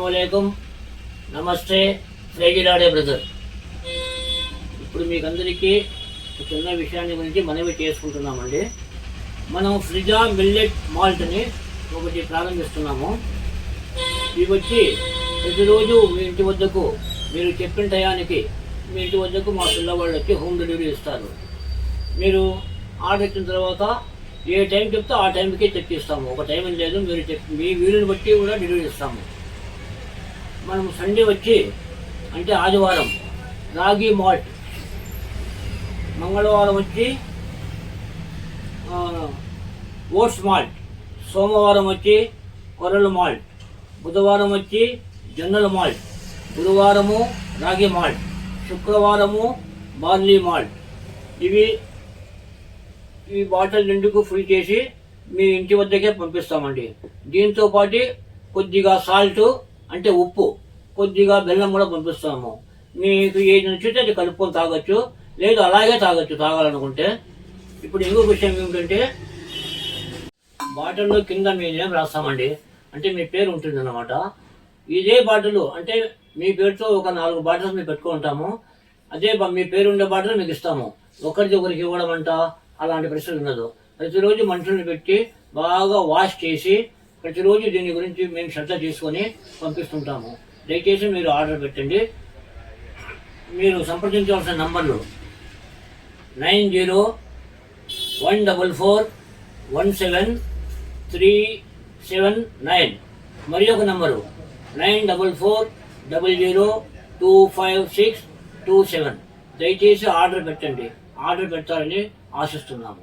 అస్సలాముఅలైకుం, నమస్తే, ప్రేజిలాడే బ్రదర్. ఇప్పుడు మీకు అందరికీ చిన్న విషయాన్ని గురించి మనమే చేసుకుంటున్నామండి. మనం ఫ్రిజా మిల్లెట్ మాల్ట్ని ఒకటి ప్రారంభిస్తున్నాము. ఇవి వచ్చి ప్రతిరోజు మీ ఇంటి వద్దకు మీరు చెప్పిన టయానికి మీ ఇంటి వద్దకు మా పిల్లవాళ్ళకి హోమ్ డెలివరీ ఇస్తారు. మీరు ఆర్డర్ ఇచ్చిన తర్వాత ఏ టైం చెప్తే ఆ టైంకి తెప్పిస్తాము. ఒక టైం లేదు, మీరు మీ వీలుని బట్టి కూడా డెలివరీ ఇస్తాము. మనం సండే వచ్చి అంటే ఆదివారం రాగి మాల్ట్, మంగళవారం వచ్చి ఓట్స్ మాల్ట్, సోమవారం వచ్చి కొర్రలు మాల్ట్, బుధవారం వచ్చి జొన్నల మాల్ట్, గురువారము రాగి మాల్ట్, శుక్రవారము బార్లీ మాల్ట్. ఈ బాటిల్ రెండుకు ఫుల్ చేసి మీ ఇంటి వద్దకే పంపిస్తామండి. దీంతో పాటు కొద్దిగా సాల్ట్ అంటే ఉప్పు, కొద్దిగా బెల్లం కూడా పంపిస్తాము. మీకు ఏది నచ్చితే అది కలుపుకొని తాగొచ్చు, లేదు అలాగే తాగొచ్చు తాగాలనుకుంటే. ఇప్పుడు ఇంకొక విషయం ఏమిటంటే, బాటిల్లో కింద మీ నేమ్ రాస్తామండి, అంటే మీ పేరు ఉంటుంది అన్నమాట. ఇదే బాటిల్ అంటే మీ పేరుతో ఒక 4 బాటిల్స్ మేము పెట్టుకుంటాము. అదే మీ పేరు ఉండే బాటిల్ మీకు ఇస్తాము. ఒకరికి ఇవ్వడం అంట అలాంటి పరిస్థితి ఉండదు. ప్రతిరోజు మనుషులను పెట్టి బాగా వాష్ చేసి ప్రతిరోజు దీని గురించి మేము శ్రద్ధ తీసుకొని పంపిస్తుంటాము. దయచేసి మీరు ఆర్డర్ పెట్టండి. మీరు సంప్రదించవలసిన నంబర్లు 9014417379, మరి ఒక నంబరు 9440025627. దయచేసి ఆర్డర్ పెట్టండి. ఆర్డర్ పెట్టాలని ఆశిస్తున్నాము.